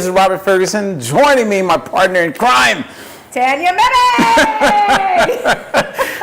this is Robert Ferguson. Joining me, my partner in crime, Tanya, Memme!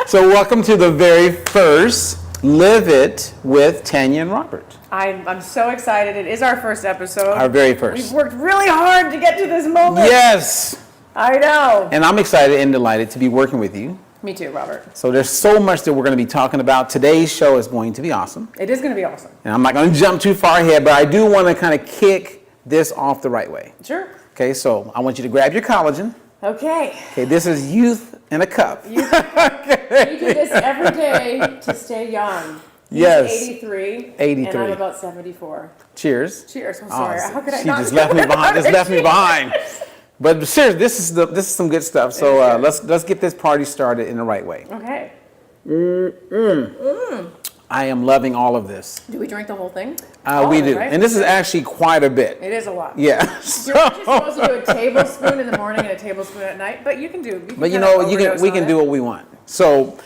So welcome to the very first Live It with Tanya and Robert. I'm so excited. It is our first episode. Our very first. We've worked really hard to get to this moment. Yes. I know. And I'm excited and delighted to be working with you. Me too, Robert. So there's so much that we're going to be talking about. Today's show is going to be awesome. It is going to be awesome. And I'm not going to jump too far ahead, but I do want to kind of kick this off the right way. Sure. Okay, so I want you to grab your collagen. Okay. Okay, this is youth in a cup. You do this every day to stay young. He's Yes. 83. 83. And I'm about 74. Cheers. Cheers. I'm sorry. Awesome. How could I She not? just left me behind. Just left me behind. But seriously, this is some good stuff. So let's get this party started in the right way. Okay. I am loving all of this. Do we drink the whole thing? We do, right? and this is actually quite a bit. It is a lot. Yeah. You're just supposed to do a tablespoon in the morning and a tablespoon at night, but you can do. But we can do what we want. So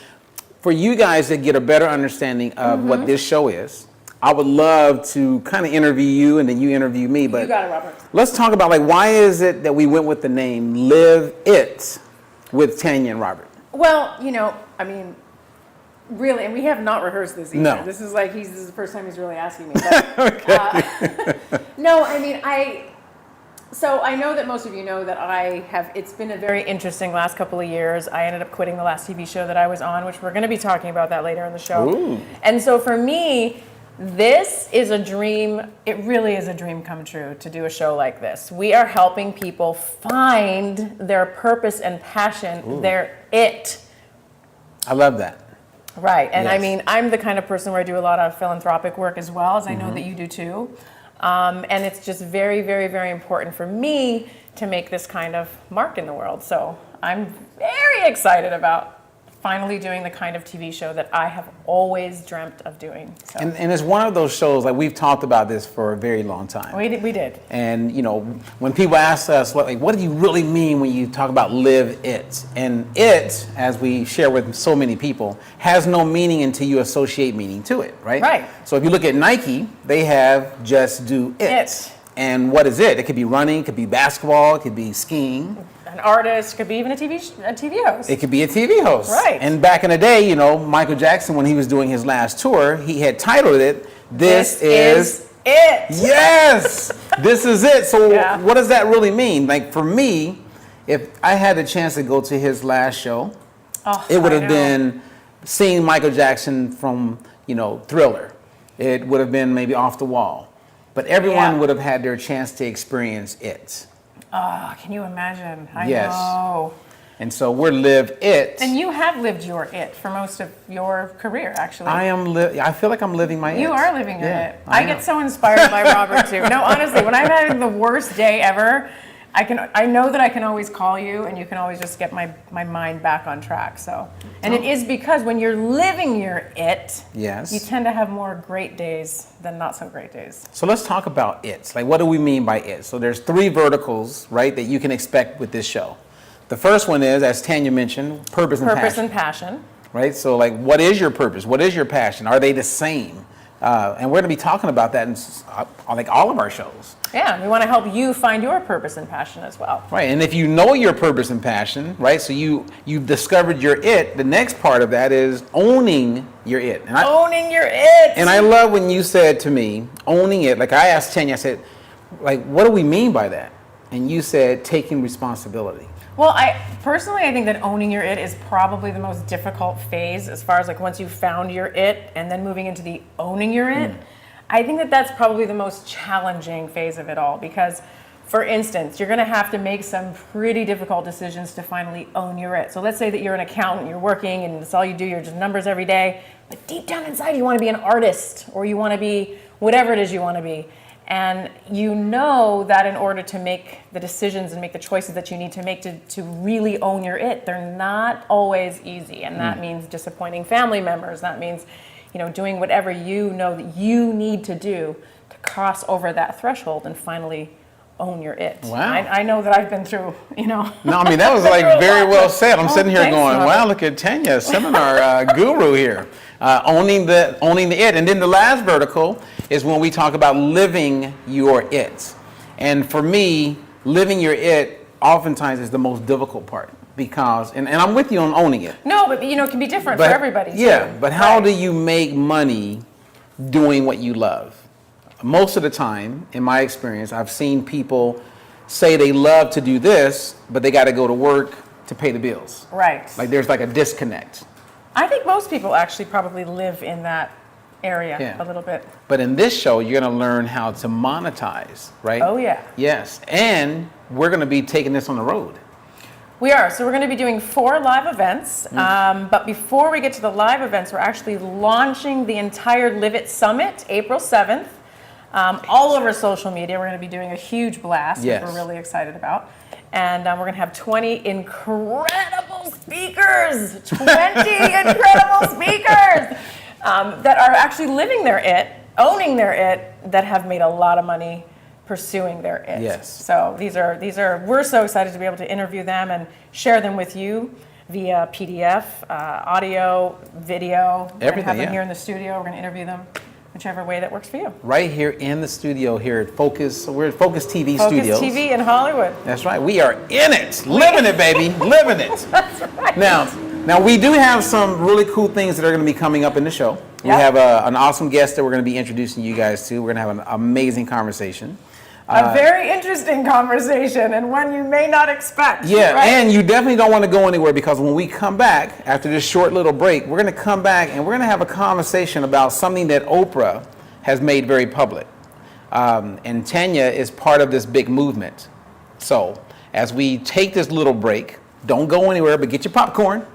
for you guys to get a better understanding of what this show is, I would love to kind of interview you and then you interview me. But you got it, Robert. Let's talk about why is it that we went with the name Live It with Tanya and Robert? Well, really, and we have not rehearsed this either. No. This is this is the first time he's really asking me. But, no, so I know that most of you know that it's been a very interesting last couple of years. I ended up quitting the last TV show that I was on, which we're going to be talking about that later in the show. Ooh. And so for me, this is a dream. It really is a dream come true to do a show like this. We are helping people find their purpose and passion, their it. I love that. Right. And Yes. I'm the kind of person where I do a lot of philanthropic work as well, as I know that you do too. And it's just very, very, very important for me to make this kind of mark in the world. So I'm very excited about finally doing the kind of TV show that I have always dreamt of doing. So. And it's one of those shows, we've talked about this for a very long time. We did. And, when people ask us, what do you really mean when you talk about live it? And it, as we share with so many people, has no meaning until you associate meaning to it, right? Right. So if you look at Nike, they have just do it. And what is it? It could be running, it could be basketball, it could be skiing. An artist, could be even a TV host. It could be a TV host. Right. And back in the day, Michael Jackson, when he was doing his last tour, he had titled it, This is It. Yes, this is it. So Yeah. what does that really mean? For me, if I had the chance to go to his last show, it would have been seeing Michael Jackson from, Thriller. It would have been maybe Off the Wall. But everyone would have had their chance to experience it. Can you imagine? I Yes. know. And so we're Live It. And you have lived your it for most of your career, actually. I feel like I'm living my it. You are living your Yeah, it. I I get so inspired by Robert too. No, honestly, when I'm having the worst day ever, I know that I can always call you and you can always just get my mind back on track. So, and it is because when you're living your it, Yes. you tend to have more great days than not so great days. So let's talk about it. What do we mean by it? So there's 3 verticals, right, that you can expect with this show. The first one is, as Tanya mentioned, purpose and Purpose passion. and passion. Right? So what is your purpose? What is your passion? Are they the same? And we're going to be talking about that in all of our shows. Yeah, we want to help you find your purpose and passion as well. Right, and if you know your purpose and passion, right, so you've discovered your it, the next part of that is owning your it. And Owning your it. And I love when you said to me, owning it, I asked Tanya, I said, what do we mean by that? And you said, taking responsibility. Well, I think that owning your it is probably the most difficult phase as far as once you've found your it and then moving into the owning your it. I think that that's probably the most challenging phase of it all because, for instance, you're going to have to make some pretty difficult decisions to finally own your it. So let's say that you're an accountant, you're working and that's all you do, you're just numbers every day, but deep down inside you want to be an artist or you want to be whatever it is you want to be. And you know that in order to make the decisions and make the choices that you need to make to really own your it, they're not always easy. And that means disappointing family members. That means, doing whatever you know that you need to do to cross over that threshold and finally own your it. Wow. I know that I've been through, No, that was very well said. I'm sitting here thanks, going, Robert. wow, look at Tanya, seminar guru here. Owning the it. And then the last vertical is when we talk about living your it. And for me, living your it oftentimes is the most difficult part because, and I'm with you on owning it. No, but it can be different for everybody. Yeah, too. but how do you make money doing what you love? Most of the time, in my experience, I've seen people say they love to do this, but they got to go to work to pay the bills. Right. Like there's like a disconnect. I think most people actually probably live in that area a little bit. But in this show, you're going to learn how to monetize, right? Oh, yeah. Yes. And we're going to be taking this on the road. We are. So we're going to be doing 4 live events. But before we get to the live events, we're actually launching the entire Live It Summit, April 7th. All over social media. We're going to be doing a huge blast, which we're really excited about. And we're going to have 20 incredible speakers, 20 incredible speakers that are actually living their it, owning their it, that have made a lot of money pursuing their it. Yes. So we're so excited to be able to interview them and share them with you via PDF, audio, video. We're going to have them here in the studio. We're going to interview them whichever way that works for you. Right here in the studio here at Focus. We're at Focus TV Studios. Focus TV in Hollywood. That's right. We are in it. Living it, baby. Living it. That's right. Now, we do have some really cool things that are going to be coming up in the show. We have an awesome guest that we're going to be introducing you guys to. We're going to have an amazing conversation. A very interesting conversation and one you may not expect. Yeah, right? and you definitely don't want to go anywhere because when we come back after this short little break, we're going to come back and we're going to have a conversation about something that Oprah has made very public. And Tanya is part of this big movement. So as we take this little break, don't go anywhere, but get your popcorn.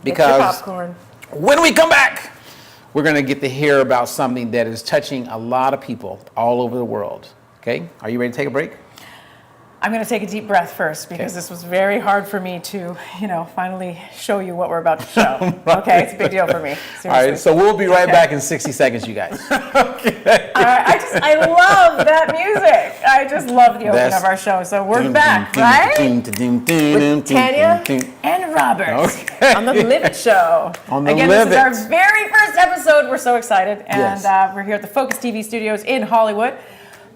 Because when we come back, we're going to get to hear about something that is touching a lot of people all over the world. Okay, are you ready to take a break? I'm going to take a deep breath first because this was very hard for me to, finally show you what we're about to show. Right. Okay, it's a big deal for me. Seriously. All right, so we'll be right back in 60 seconds, you guys. Okay. I love that music. I just love the open of our show. So we're back, right? With Tanya and Robert on the Live It Show. Again, this is our very first episode. We're so excited. And we're here at the Focus TV studios in Hollywood.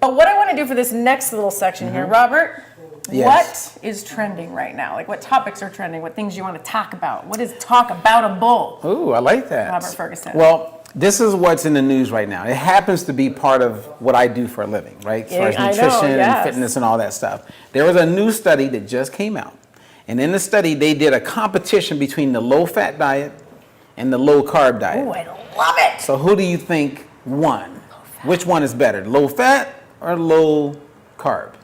But what I want to do for this next little section here, Robert, what is trending right now? Like what topics are trending? What things you want to talk about? What is talk about a bull? Ooh, I like that. Robert Ferguson. Well, this is what's in the news right now. It happens to be part of what I do for a living, right? As far as nutrition and fitness and all that stuff. There was a new study that just came out. And in the study, they did a competition between the low-fat diet and the low-carb diet. Oh, I love it. So who do you think won? Which one is better, low-fat or low carb?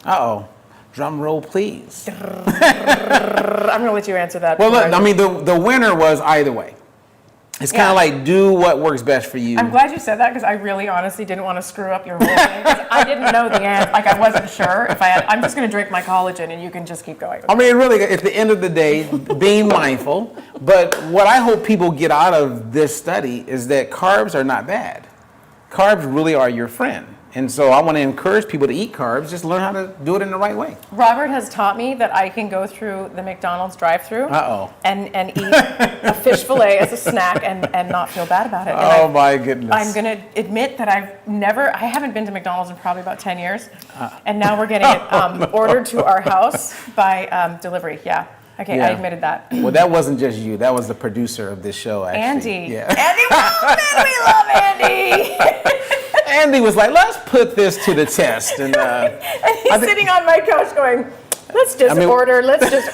Uh-oh. Drum roll, please. I'm going to let you answer that. Well, look, I mean, the winner was either way. It's kind of like do what works best for you. I'm glad you said that because I really honestly didn't want to screw up your whole thing. I didn't know the answer. Like I wasn't sure if I had. I'm just going to drink my collagen and you can just keep going. I mean, really, at the end of the day, being mindful. But what I hope people get out of this study is that carbs are not bad. Carbs really are your friend. And so I want to encourage people to eat carbs, just learn how to do it in the right way. Robert has taught me that I can go through the McDonald's drive-thru and eat a fish fillet as a snack and not feel bad about it. And my goodness. I'm going to admit that I haven't been to McDonald's in probably about 10 years. And now we're getting it ordered to our house by delivery. Yeah. Okay, I admitted that. Well, that wasn't just you. That was the producer of this show, actually. Andy. Yeah. Andy Wellman, we love Andy. Andy was like, let's put this to the test. And he's sitting on my couch going, let's just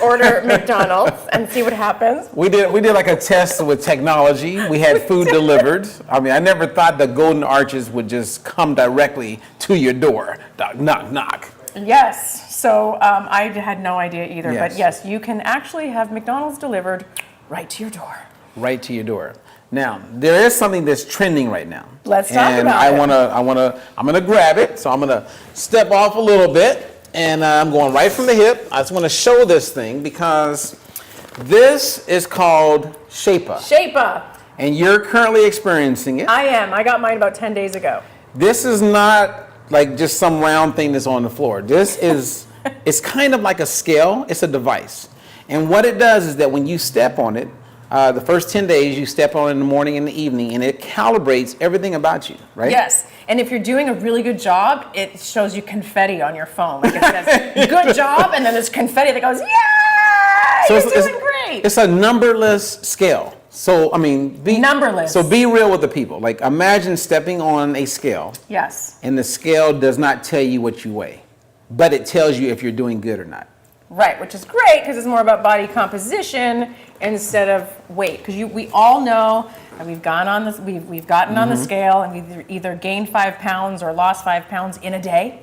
order McDonald's and see what happens. We did like a test with technology. We had food delivered. I mean, I never thought the golden arches would just come directly to your door. Knock, knock. Yes. So I had no idea either. Yes. But yes, you can actually have McDonald's delivered right to your door. Right to your door. Now, there is something that's trending right now. Let's talk about it. I'm gonna grab it. So I'm gonna step off a little bit, and I'm going right from the hip. I just want to show this thing because this is called Shape-Up. Shape-Up. And you're currently experiencing it. I am. I got mine about 10 days ago. This is not like just some round thing that's on the floor. This is, it's kind of like a scale. It's a device. And what it does is that when you step on it, The first 10 days you step on in the morning and the evening, and it calibrates everything about you, right? Yes. And if you're doing a really good job, it shows you confetti on your phone. Like it says, good job, and then there's confetti that goes, yeah, you're doing great. It's a numberless scale. So, I mean, numberless. So be real with the people. Like, imagine stepping on a scale. Yes. And the scale does not tell you what you weigh, but it tells you if you're doing good or not. Right, which is great because it's more about body composition instead of weight. Because we all know that we've gone on this, we've gotten on the scale and we've either gained 5 pounds or lost 5 pounds in a day.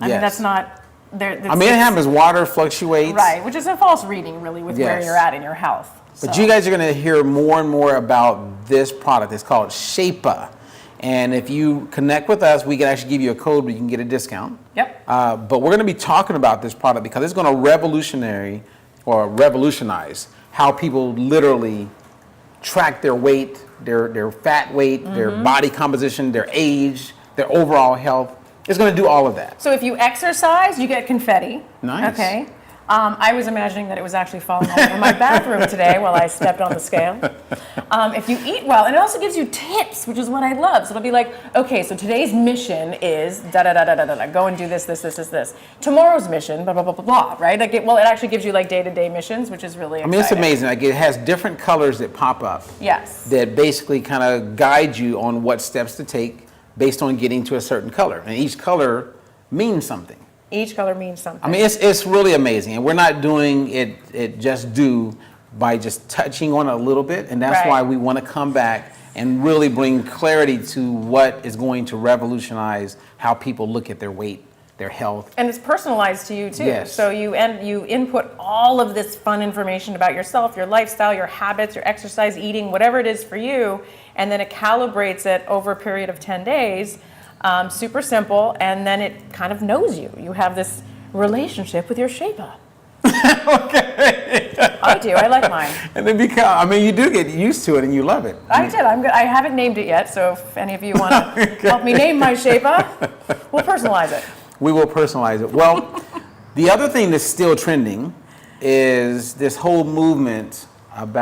I mean, that's not. It happens. Water fluctuates. Right, which is a false reading, really, with where you're at in your health. But you guys are going to hear more and more about this product. It's called Shape-A. And if you connect with us, we can actually give you a code where you can get a discount. Yep. But we're going to be talking about this product because it's going to revolutionize how people literally track their weight, their fat weight, their body composition, their age, their overall health. It's going to do all of that. So if you exercise, you get confetti. Nice. Okay. I was imagining that it was actually falling all over my bathroom today while I stepped on the scale. If you eat well, and it also gives you tips, which is what I love. So it'll be like, okay, so today's mission is da-da-da-da-da-da, go and do this. Tomorrow's mission, blah, blah, blah, blah, blah, right? Like it actually gives you like day-to-day missions, which is really exciting. I mean, it's amazing. Like it has different colors that pop up. Yes. That basically kind of guide you on what steps to take based on getting to a certain color. And each color means something. Each color means something. I mean, it's really amazing. And we're not doing it just by just touching on it a little bit. And that's why we want to come back and really bring clarity to what is going to revolutionize how people look at their weight, their health. And it's personalized to you too. Yes. So you input all of this fun information about yourself, your lifestyle, your habits, your exercise, eating, whatever it is for you. And then it calibrates it over a period of 10 days. Super simple, and then it kind of knows you. You have this relationship with your Shape-A. Okay. I do. I like mine. And then you do get used to it and you love it. I did. I'm good. I haven't named it yet, so if any of you want to help me name my Shape-A, we'll personalize it. We will personalize it. Well, the other thing that's still trending is this whole movement that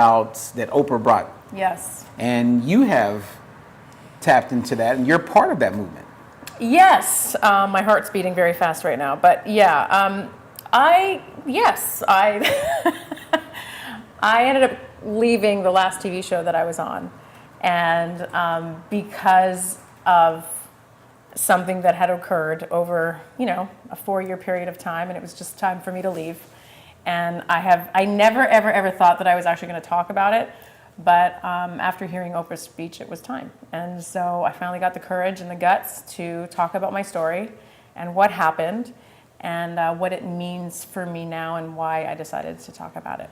Oprah brought. Yes. And you have tapped into that, and you're part of that movement. Yes, my heart's beating very fast right now, but yeah, I I ended up leaving the last TV show that I was on, and because of something that had occurred over, a 4-year period of time, and it was just time for me to leave. And I never ever thought that I was actually going to talk about it. But after hearing Oprah's speech, it was time. And so I finally got the courage and the guts to talk about my story and what happened and what it means for me now and why I decided to talk about it.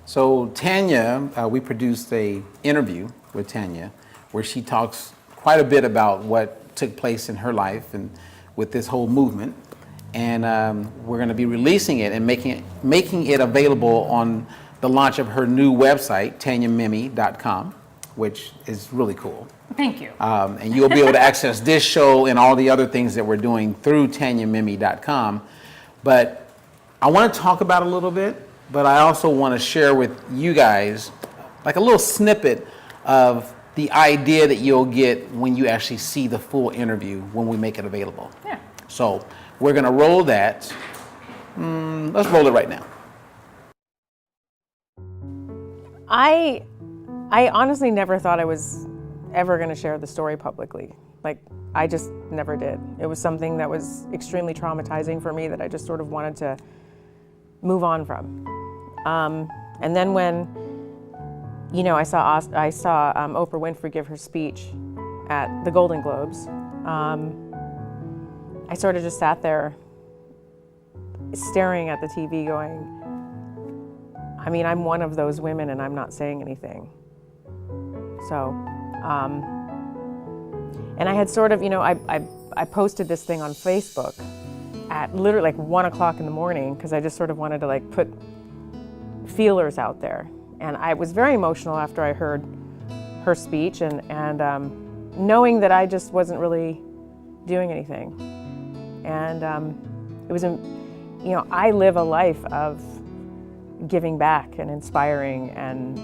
So Tanya, we produced an interview with Tanya where she talks quite a bit about what took place in her life and with this whole movement. And we're going to be releasing it and making it available on the launch of her new website, TanyaMemme.com, which is really cool. Thank you. And you'll be able to access this show and all the other things that we're doing through TanyaMemme.com. But I want to talk about it a little bit, but I also want to share with you guys like a little snippet of the idea that you'll get when you actually see the full interview when we make it available. Yeah. So we're going to roll that. Let's roll it right now. I honestly never thought I was ever going to share the story publicly. Like, I just never did. It was something that was extremely traumatizing for me that I just sort of wanted to move on from. And then when, I saw Oprah Winfrey give her speech at the Golden Globes, I sort of just sat there staring at the TV going, I'm one of those women and I'm not saying anything. So, and I had sort of, I posted this thing on Facebook at literally like 1 o'clock in the morning because I just sort of wanted to like put feelers out there. And I was very emotional after I heard her speech and knowing that I just wasn't really doing anything. And it was, I live a life of giving back and inspiring and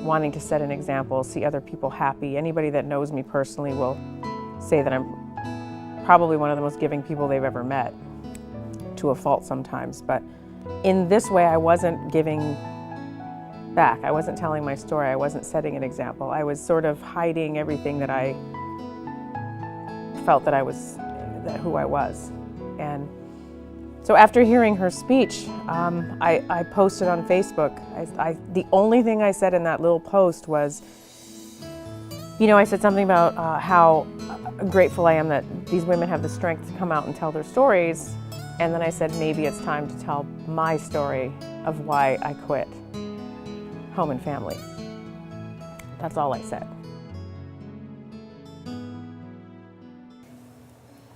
wanting to set an example, see other people happy. Anybody that knows me personally will say that I'm probably one of the most giving people they've ever met, to a fault sometimes. But in this way, I wasn't giving back. I wasn't telling my story. I wasn't setting an example. I was sort of hiding everything that I felt that who I was. And so after hearing her speech, I posted on Facebook. The only thing I said in that little post was, I said something about how grateful I am that these women have the strength to come out and tell their stories. And then I said, maybe it's time to tell my story of why I quit home and family. That's all I said.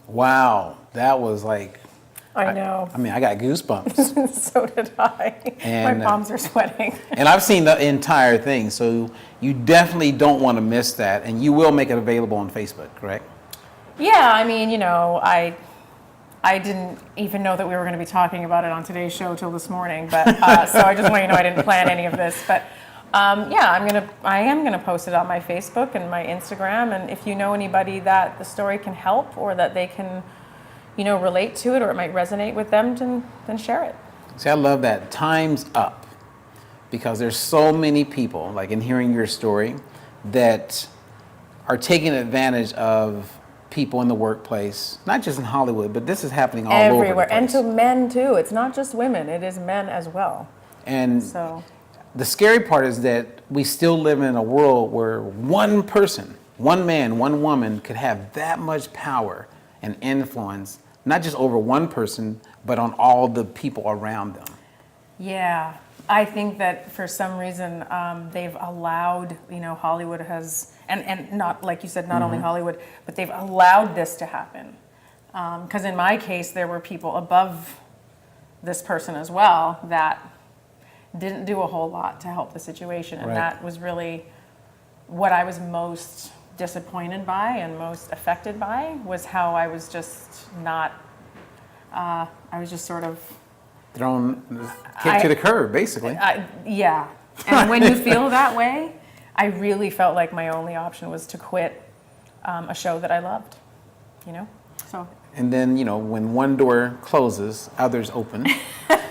Wow, that was like... I know. I mean, I got goosebumps. So did I. And, my palms are sweating. And I've seen the entire thing, so you definitely don't want to miss that. And you will make it available on Facebook, correct? Yeah, I mean, I didn't even know that we were going to be talking about it on today's show till this morning. But so I just want you to know I didn't plan any of this. But yeah, I am gonna post it on my Facebook and my Instagram. And if you know anybody that the story can help or that they can, relate to it or it might resonate with them, then share it. See, I love that. Time's up. Because there's so many people, like in hearing your story, that are taking advantage of people in the workplace, not just in Hollywood, but this is happening all over the place. And to men too. It's not just women, it is men as well. And so the scary part is that we still live in a world where one person, one man, one woman could have that much power and influence, not just over one person, but on all the people around them. Yeah, I think that for some reason they've allowed, Hollywood has, and not, like you said, not only Hollywood, but they've allowed this to happen. Because in my case, there were people above this person as well that didn't do a whole lot to help the situation. And that was really what I was most disappointed by and most affected by, was how I was just not, I was just sort of kicked to the curb, basically. Yeah. And when you feel that way, I really felt like my only option was to quit a show that I loved, So. And then, when one door closes, others open.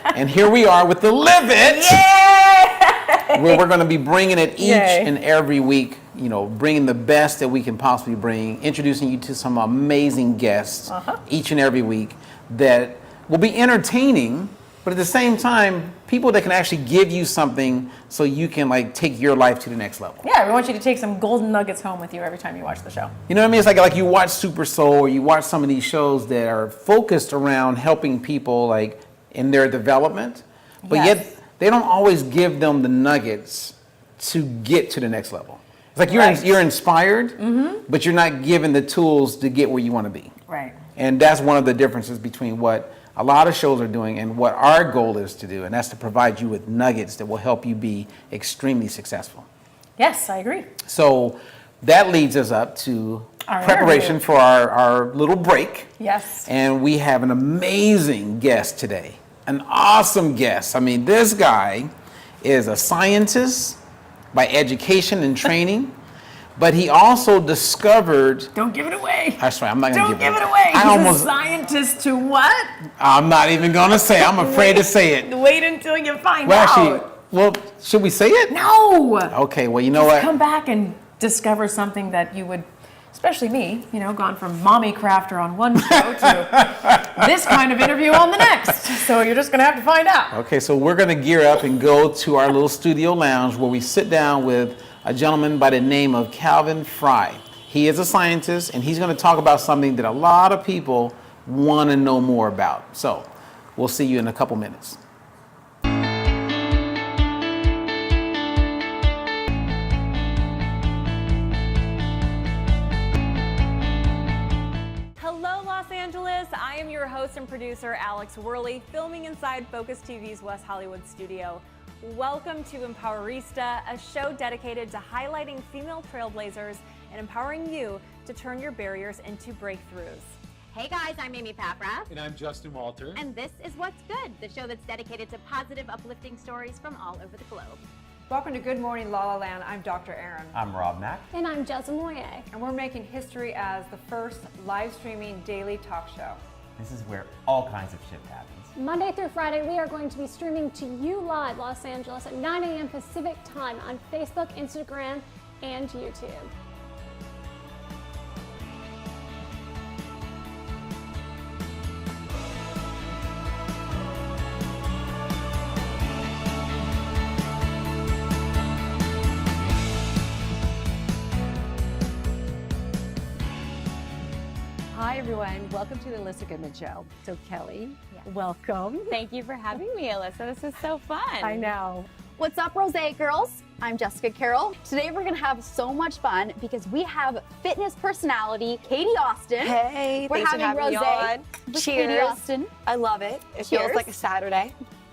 And here we are with the Live It! Yay! Where we're going to be bringing it each and every week, bringing the best that we can possibly bring, introducing you to some amazing guests each and every week that will be entertaining, but at the same time, people that can actually give you something so you can take your life to the next level. Yeah, we want you to take some golden nuggets home with you every time you watch the show. You know what I mean? It's like you watch Super Soul, or you watch some of these shows that are focused around helping people in their development, but yet they don't always give them the nuggets to get to the next level. It's like you're inspired, but you're not given the tools to get where you want to be. Right. And that's one of the differences between what a lot of shows are doing and what our goal is to do, and that's to provide you with nuggets that will help you be extremely successful. Yes, I agree. So that leads us up to Our preparation interview. for our little break. Yes. And we have an amazing guest today, an awesome guest. I mean, this guy is a scientist by education and training. But he also discovered... Don't give it away. That's right, I'm not going to give it away. He's a scientist to what? I'm not even going to say. I'm afraid to say it. Wait until you find Actually, out. should we say it? No. Okay, well, you know what? Come back and discover something that you would, especially me, gone from mommy crafter on one show to this kind of interview on the next. So you're just going to have to find out. Okay, so we're going to gear up and go to our little studio lounge where we sit down with a gentleman by the name of Calvin Fry. He is a scientist, and he's going to talk about something that a lot of people want to know more about. So we'll see you in a couple minutes. Hello, Los Angeles. I am your host and producer, Alex Worley, filming inside Focus TV's West Hollywood studio. Welcome to Empowerista, a show dedicated to highlighting female trailblazers and empowering you to turn your barriers into breakthroughs. Hey guys, I'm Amy Papra. And I'm Justin Walter. And this is What's Good, the show that's dedicated to positive, uplifting stories from all over the globe. Welcome to Good Morning La La Land. I'm Dr. Aaron. I'm Rob Mack. And I'm Jessa Moye. And we're making history as the first live streaming daily talk show. This is where all kinds of shit happens. Monday through Friday, we are going to be streaming to you live, Los Angeles, at 9 a.m. Pacific time on Facebook, Instagram, and YouTube. Hi everyone, welcome to the Alyssa Goodman Show. So Kelly, welcome. Thank you for having me, Alyssa. This is so fun. I know. What's up, Rose girls? I'm Jessica Carroll. Today we're gonna have so much fun because we have fitness personality Katie Austin. Hey, we're thanks for having having me on. with Cheers. Katie Austin. I love it. It Cheers. feels like a Saturday.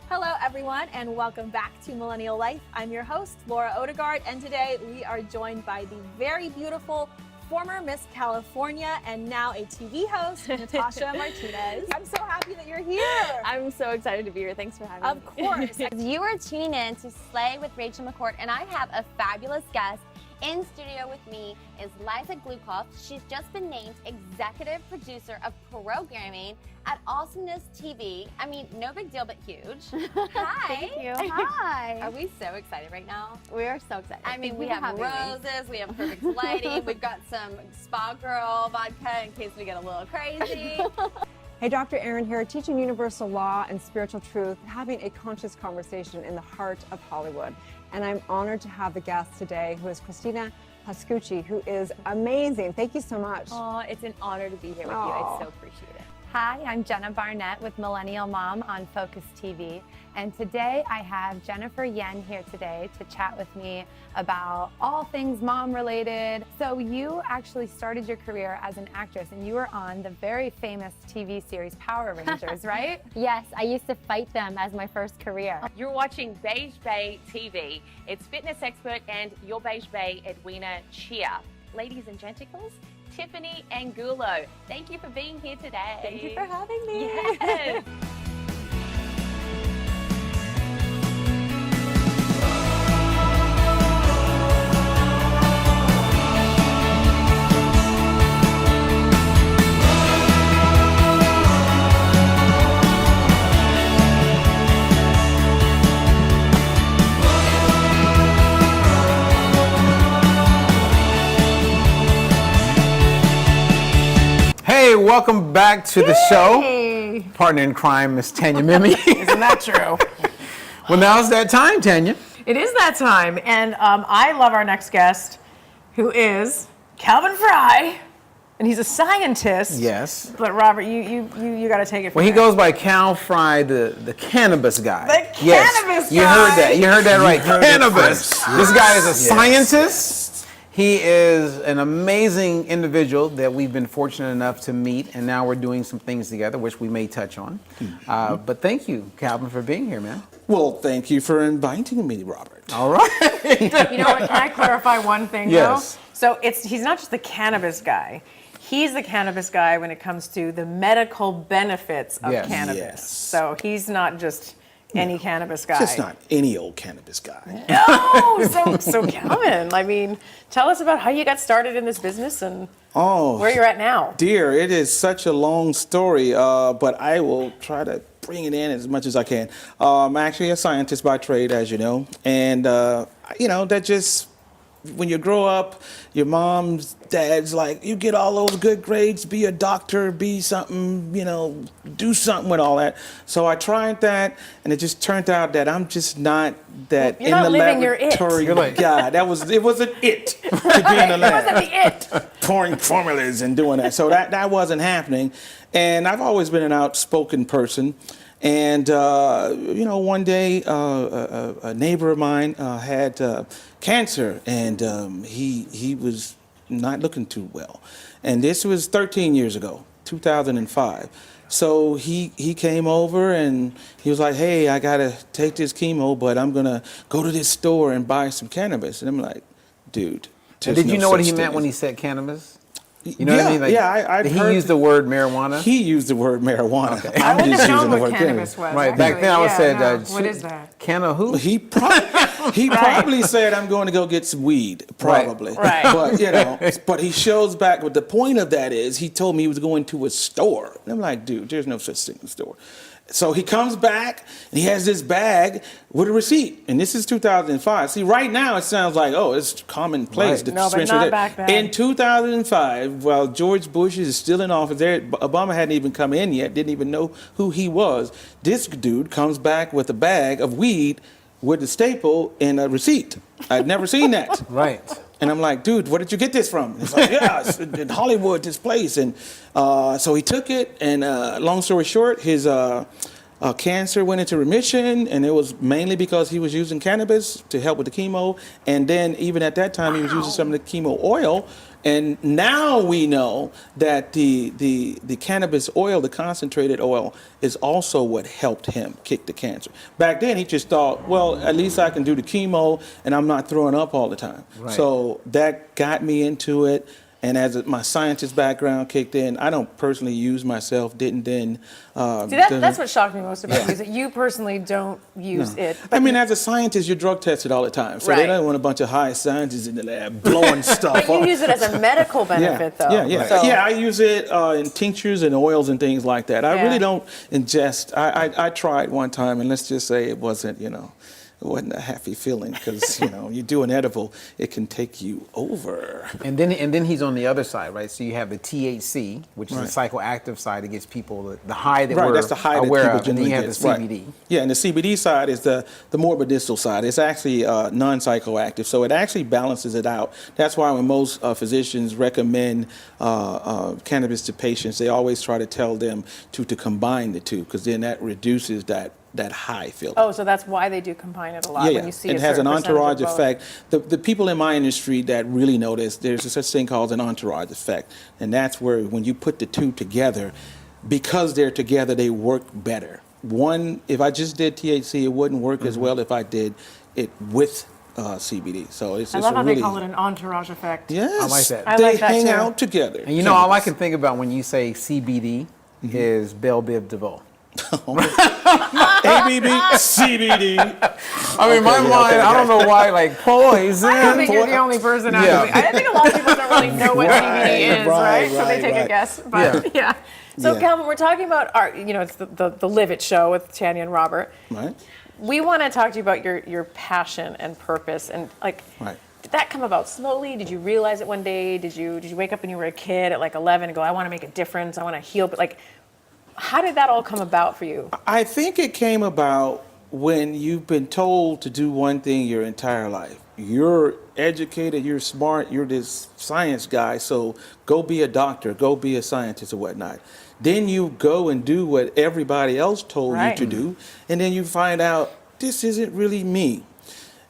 Hello, everyone, and welcome back to Millennial Life. I'm your host, Laura Odegaard, and today we are joined by the very beautiful former Miss California and now a TV host, Natasha Martinez. I'm so happy that you're here. I'm so excited to be here. Thanks for having me. Of course. You are tuning in to Slay with Rachel McCourt, and I have a fabulous guest. In studio with me is Liza Glukoff. She's just been named executive producer of programming at Awesomeness TV. I mean, no big deal, but huge. Hi. Thank you. Hi. Are we so excited right now? We are so excited. I mean, Thank we you for have having me. roses, we have perfect lighting, we've got some Spa Girl vodka in case we get a little crazy. Hey, Dr. Aaron here, teaching universal law and spiritual truth, having a conscious conversation in the heart of Hollywood. And I'm honored to have the guest today, who is Christina Pascucci, who is amazing. Thank you so much. Oh, it's an honor to be here with you. Aw. I so appreciate it. Hi, I'm Jenna Barnett with Millennial Mom on Focus TV. And today I have Jennifer Yen here today to chat with me about all things mom related. So you actually started your career as an actress and you were on the very famous TV series Power Rangers, right? Yes, I used to fight them as my first career. You're watching Beige Bay TV. It's fitness expert and your Beige Bay Edwina Chia. Ladies and genticles, Tiffany Angulo. Thank you for being here today. Thank you for having me. Yes. Hey, welcome back to the show. Partner in crime, Miss Tanya Memme. Isn't that true? Well, now's that time, Tanya. It is that time, and I love our next guest, who is Calvin Fry, and he's a scientist. Yes. But Robert, you got to take it from Well, he there. goes by Cal Fry, the cannabis guy. The Yes, cannabis you guy. heard that. You heard that right. heard it Cannabis. first. This guy is a Yes. scientist. He is an amazing individual that we've been fortunate enough to meet, and now we're doing some things together, which we may touch on. But thank you, Calvin, for being here, man. Well, thank you for inviting me, Robert. All right. You know what? Can I clarify one thing, Yes. though? So he's not just the cannabis guy. He's the cannabis guy when it comes to the medical benefits of Yes. cannabis. Yes. So he's not just any cannabis guy. Just not any old cannabis guy. No, so Calvin, I mean, tell us about how you got started in this business and where you're at now. Dear, it is such a long story, but I will try to bring it in as much as I can. I'm actually a scientist by trade, as you know, and that just, when you grow up, your mom's, dad's like, you get all those good grades, be a doctor, be something, do something with all that. So I tried that, and it just turned out that I'm just not that You're not living your it. laboratory guy. It wasn't it to be in the lab. It wasn't the it. Pouring formulas and doing that. So that wasn't happening. And I've always been an outspoken person. And, one day a neighbor of mine had cancer, and he was not looking too well. And this was 13 years ago, 2005. So he came over and he was like, hey, I got to take this chemo, but I'm going to go to this store and buy some cannabis. And I'm like, dude. And did you know what he meant when he said cannabis? You know what I mean? Like, I did he use the word marijuana? He used the word marijuana. Okay. I I'm wouldn't just have known using the what word cannabis was. Right, actually. back then I would say, what is that? Canna who? He probably said, I'm going to go get some weed, probably. Right. But, you know, but he shows back, but the point of that is he told me he was going to a store. And I'm like, dude, there's no such thing as a store. So he comes back and he has this bag with a receipt. And this is 2005. See, right now it sounds like, oh, it's commonplace. Right. No, but not back then. In 2005, while George Bush is still in office, Obama hadn't even come in yet, didn't even know who he was. This dude comes back with a bag of weed with a staple and a receipt. I'd never seen that. Right. And I'm like, dude, where did you get this from? And he's like, yeah, it's in Hollywood, this place. And so he took it, and long story short, his cancer went into remission, and it was mainly because he was using cannabis to help with the chemo. And then even at that time, he was using some of the chemo oil. And now we know that the cannabis oil, the concentrated oil, is also what helped him kick the cancer. Back then, he just thought, well, at least I can do the chemo and I'm not throwing up all the time. Right. So that got me into it. And as my scientist background kicked in, I don't personally use myself, didn't then. See, that's what shocked me most about you, is that you personally don't use it. But I mean, as a scientist, you're drug tested all the time. So Right. they don't want a bunch of high scientists in the lab blowing stuff But you up. use it as a medical benefit, though. Yeah. So- Yeah, I use it in tinctures and oils and things like that. I Yeah. really don't ingest. I tried one time, and let's just say it wasn't, it wasn't a happy feeling because, you do an edible, it can take you over. And then he's on the other side, right? So you have the THC, which is Right. the psychoactive side that gets people the high that Right, we're that's the high that aware people of, and then you generally have the get. CBD. Right. Yeah, and the CBD side is the more medicinal side. It's actually non-psychoactive, so it actually balances it out. That's why when most physicians recommend cannabis to patients, they always try to tell them to combine the two, because then that reduces that high feeling. Oh, so that's why they do combine it a lot. Yeah, When you see it a has an certain percentage of entourage both. effect. The people in my industry that really know this, there's a such thing called an entourage effect. And that's where when you put the two together, because they're together, they work better. One, if I just did THC, it wouldn't work as well if I did it with CBD. So it's I love how really, they call it an entourage effect. Yes, I like that. I they like that hang too. out together. And all I can think about when you say CBD is Belle Biv DeVoe. ABB, CBD. I mean, my mind, I don't know why, like poison. I don't think you're the only person actually. I think a lot of people don't really know what CBD is, right? So they take a guess. But yeah. So Yeah. Calvin, we're talking about our, it's the Live It show with Tanya and Robert. Right. We want to talk to you about your passion and purpose, and like, did that come about slowly? Did you realize it one day? Did you wake up when you were a kid at like 11 and go, I want to make a difference, I want to heal? But like, how did that all come about for you? I think it came about when you've been told to do one thing your entire life. You're educated, you're smart, you're this science guy, so go be a doctor, go be a scientist or whatnot. Then you go and do what everybody else told you to do, and then you find out this isn't really me.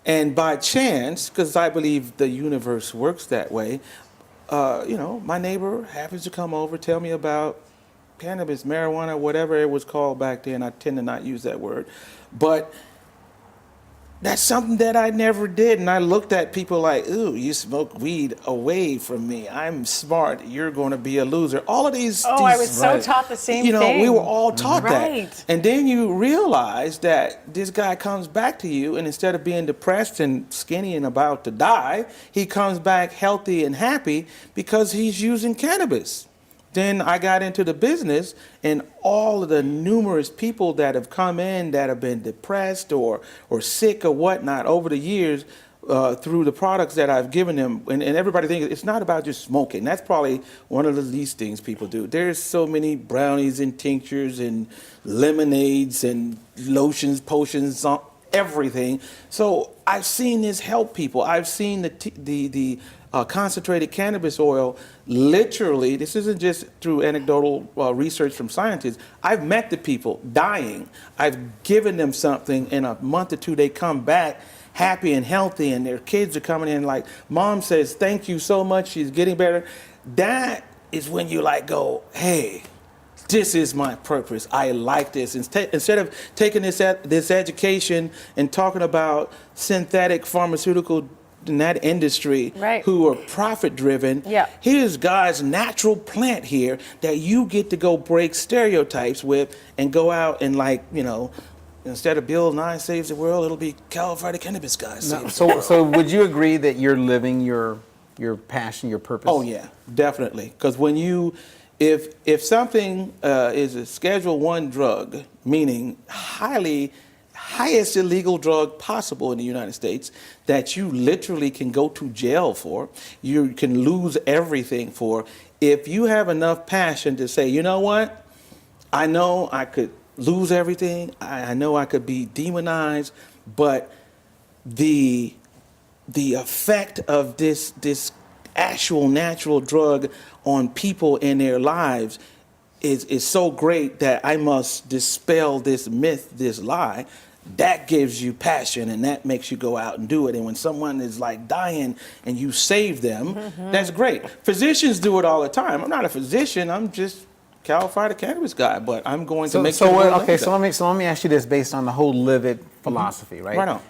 And by chance, because I believe the universe works that way, my neighbor happens to come over, tell me about cannabis, marijuana, whatever it was called back then. I tend to not use that word. But that's something that I never did. And I looked at people like, ooh, you smoke weed, away from me. I'm smart. You're going to be a loser. All of these. I was so taught the same thing. We were all taught Right. that. And then you realize that this guy comes back to you, and instead of being depressed and skinny and about to die, he comes back healthy and happy because he's using cannabis. Then I got into the business, and all of the numerous people that have come in that have been depressed or sick or whatnot over the years through the products that I've given them, and everybody thinks it's not about just smoking. That's probably one of the least things people do. There's so many brownies and tinctures and lemonades and lotions, potions, everything. So I've seen this help people. I've seen the concentrated cannabis oil, literally, this isn't just through anecdotal research from scientists. I've met the people dying. I've given them something. In a month or two, they come back happy and healthy, and their kids are coming in like, Mom says, thank you so much, she's getting better. That is when you go, hey, this is my purpose. I like this. Instead of taking this education and talking about synthetic pharmaceutical industry Right. who are profit driven. Yeah. Here's God's natural plant here that you get to go break stereotypes with and go out and, like, you know, instead of Bill Nye saves the world, it'll be California Cannabis Guy saves the world. So would you agree that you're living your passion, your purpose? Oh yeah, definitely. Because when you, if something is a Schedule I drug, meaning highest illegal drug possible in the United States, that you literally can go to jail for, you can lose everything for. If you have enough passion to say, you know what, I know I could lose everything, I know I could be demonized, but the effect of this actual natural drug on people in their lives is so great that I must dispel this myth, this lie. That gives you passion, and that makes you go out and do it. And when someone is like dying and you save them, that's great. Physicians do it all the time. I'm not a physician. I'm just California Cannabis Guy, but I'm going to make sure. So let me ask you this based on the whole live it philosophy, right? Right on.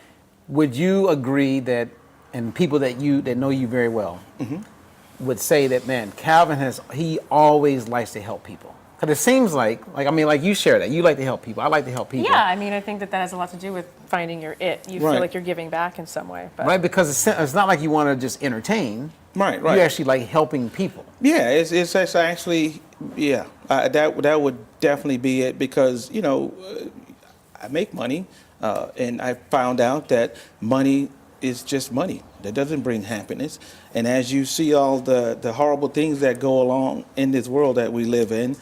Would you agree that, and people that know you very well, would say that, man, Calvin he always likes to help people? Because it seems like you share that. You like to help people. I like to help people. Yeah, I mean, I think that has a lot to do with finding your it. You feel like you're giving back in some way. But. Right, because it's not like you want to just entertain. Right. You actually like helping people. Yeah, it's actually, yeah, that would definitely be it, because, you know, I make money, and I found out that money is just money. That doesn't bring happiness. And as you see all the horrible things that go along in this world that we live in,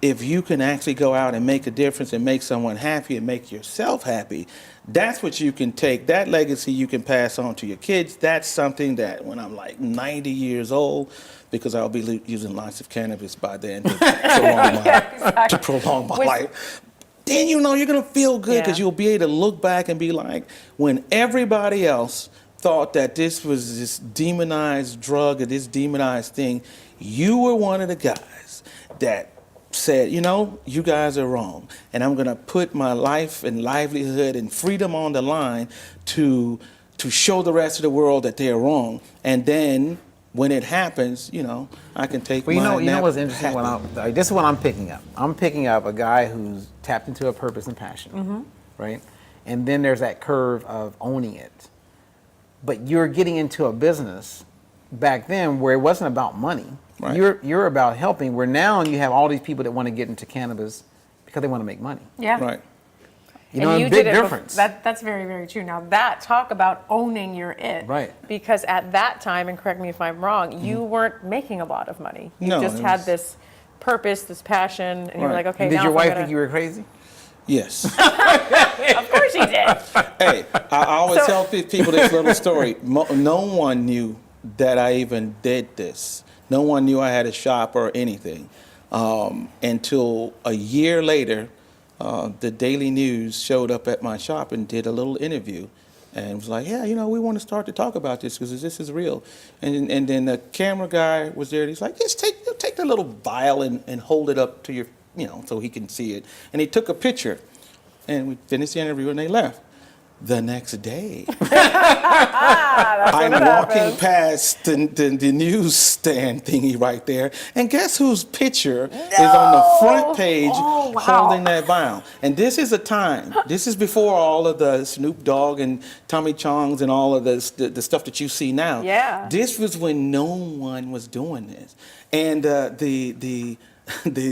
if you can actually go out and make a difference and make someone happy and make yourself happy, that's what you can take. That legacy you can pass on to your kids. That's something that when I'm like 90 years old, because I'll be using lots of cannabis by then to prolong my life, then you know you're going to feel good, because you'll be able to look back and be like, when everybody else thought that this was this demonized drug or this demonized thing, you were one of the guys that said, you know, you guys are wrong, and I'm going to put my life and livelihood and freedom on the line to show the rest of the world that they're wrong. And then when it happens, you know, I can take my you know what's interesting? happy. This is what I'm picking up. I'm picking up a guy who's tapped into a purpose and passion, right? And then there's that curve of owning it. But you're getting into a business back then where it wasn't about money. Right. You're about helping, where now you have all these people that want to get into cannabis because they want to make money. Yeah. Right. You know, big difference. That's very, very true. Now talk about owning your it. Right. Because at that time, and correct me if I'm wrong, you weren't making a lot of money. You just had this purpose, this passion, and you were like, okay, and did now your wife think you were crazy? Yes. Of course she did. Hey, I always tell people this little story. No one knew that I even did this. No one knew I had a shop or anything until a year later. The Daily News showed up at my shop and did a little interview, and was like, yeah, you know, we want to start to talk about this because this is real. And then the camera guy was there, and he's like, just take the little vial and hold it up to your, you know, so he can see it. And he took a picture, and we finished the interview, and they left. The next day, I'm walking past the newsstand thingy right there, and guess whose picture is on the front page holding that vial? And this is a time, this is before all of the Snoop Dogg and Tommy Chong's and all of the stuff that you see now. Yeah. This was when no one was doing this. And the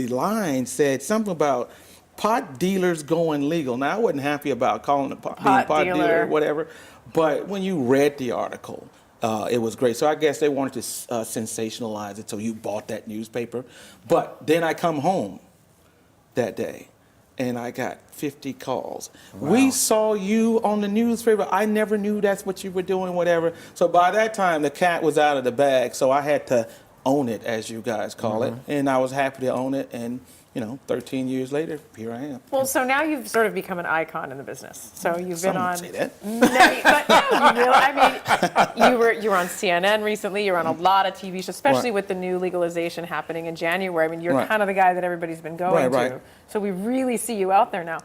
line said something about pot dealers going legal. Now, I wasn't happy about calling it pot dealer or whatever, but when you read the article, it was great. So I guess they wanted to sensationalize it, so you bought that newspaper. But then I come home that day, and I got 50 calls. Wow. We saw you on the newspaper. I never knew that's what you were doing, whatever. So by that time, the cat was out of the bag, so I had to own it, as you guys call it, and I was happy to own it. And you know, 13 years later, here I am. Well, so now you've sort of become an icon in the business. So you've been on. Say that. No, but no, you really, I mean, you were on CNN recently. You're on a lot of TV shows, especially with the new legalization happening in January. I mean, you're kind of the guy that everybody's been going to. So we really see you out there now.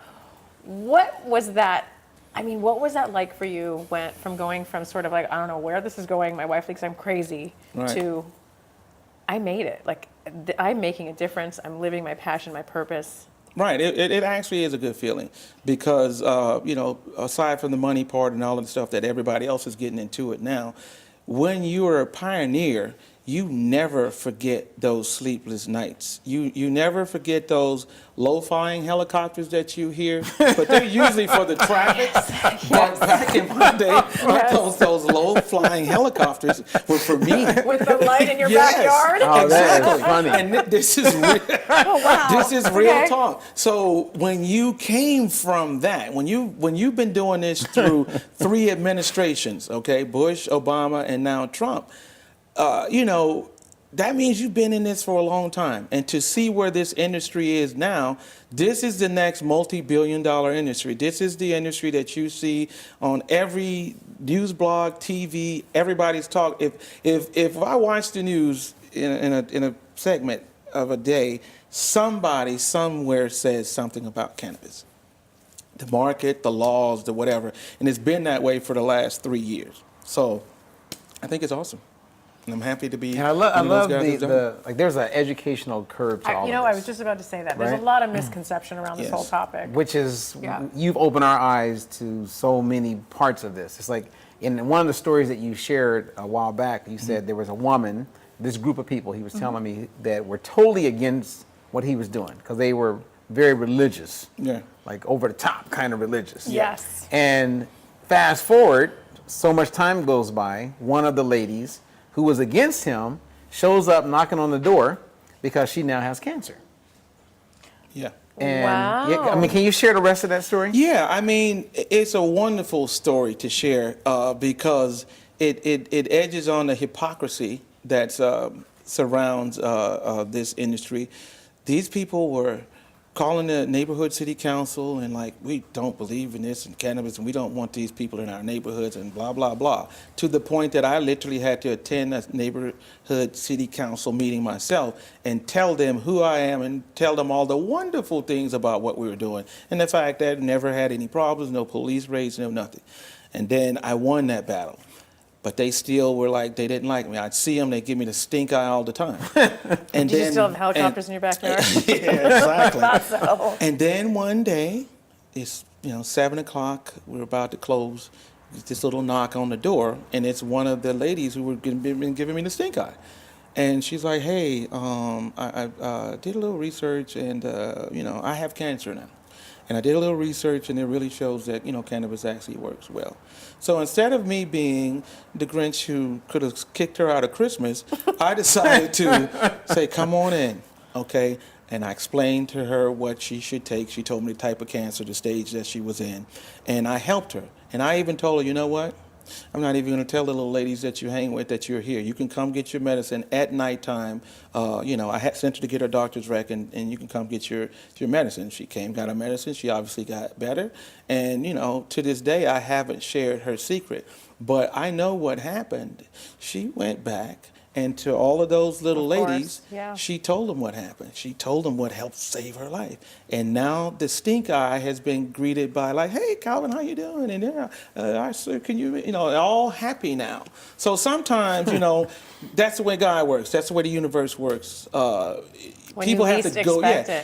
What was that I mean, what was that like for you from going from sort of like, I don't know where this is going, my wife thinks I'm crazy, Right. to I made it. Like, I'm making a difference. I'm living my passion, my purpose. Right. It actually is a good feeling because, you know, aside from the money part and all of the stuff that everybody else is getting into it now, when you're a pioneer, you never forget those sleepless nights. You never forget those low-flying helicopters that you hear, but they're usually for the traffic. But back in my day, those low-flying helicopters were for me. With the light in your Yes. backyard? Oh, that Exactly. is funny. And this is real, wow. this is real Okay. talk. So when you came from that, when you've been doing this through 3 administrations, okay, Bush, Obama, and now Trump, you know, that means you've been in this for a long time. And to see where this industry is now, this is the next multi-billion-dollar industry. This is the industry that you see on every news blog, TV, everybody's talk. If I watch the news in a segment of a day, somebody somewhere says something about cannabis. The market, the laws, the whatever. And it's been that way for the last 3 years. So I think it's awesome. And I'm happy to be. And I love the like. There's an educational curve to all You know, of I this, was just about to say that. There's right? a lot of misconception around this Yes. whole topic. which is Yeah. you've opened our eyes to so many parts of this. It's like in one of the stories that you shared a while back, you said there was a woman, this group of people, he was telling me, that were totally against what he was doing because they were very religious, Yeah. like over the top kind of religious. Yes. And fast forward, so much time goes by, one of the ladies who was against him shows up knocking on the door because she now has cancer. Yeah. And Wow. yeah, I mean, can you share the rest of that story? Yeah, I mean, it's a wonderful story to share because it edges on the hypocrisy that surrounds this industry. These people were calling the neighborhood city council and like, we don't believe in this and cannabis and we don't want these people in our neighborhoods and blah, blah, blah. To the point that I literally had to attend a neighborhood city council meeting myself and tell them who I am and tell them all the wonderful things about what we were doing. And the fact that I never had any problems, no police raids, no nothing. And then I won that battle. But they still were like, they didn't like me. I'd see them, they'd give me the stink eye all the time. And Did you still have helicopters in your backyard? Yeah, exactly. Thought so. And then one day, it's 7 o'clock, we're about to close, this little knock on the door, and it's one of the ladies who were been giving me the stink eye. And she's like, hey, I did a little research and, I have cancer now. And I did a little research, and it really shows that, cannabis actually works well. So instead of me being the Grinch who could have kicked her out of Christmas, I decided to say, come on in, okay? And I explained to her what she should take. She told me the type of cancer, the stage that she was in. And I helped her. And I even told her, you know what? I'm not even going to tell the little ladies that you hang with that you're here. You can come get your medicine at nighttime. I had sent her to get her doctor's rec, and you can come get your medicine. She came, got her medicine. She obviously got better. And, to this day, I haven't shared her secret. But I know what happened. She went back, and to all of those little ladies, she told them what happened. She told them what helped save her life. And now the stink eye has been greeted by like, hey, Calvin, how you doing? And can you, all happy now. So sometimes, that's the way God works. That's the way the universe works. People have to go,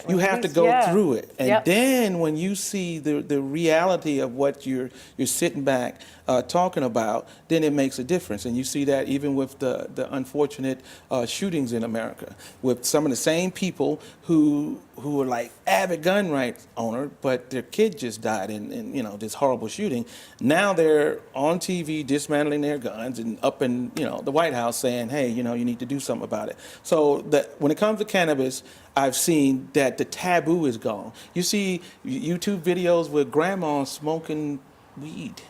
you have to go through it. And then when you see the reality of what you're sitting back talking about, then it makes a difference. And you see that even with the unfortunate shootings in America, with some of the same people who were like avid gun rights owner, but their kid just died in this horrible shooting. Now they're on TV dismantling their guns and up in the White House saying, hey, you need to do something about it. So when it comes to cannabis, I've seen that the taboo is gone. You see YouTube videos with grandma smoking weed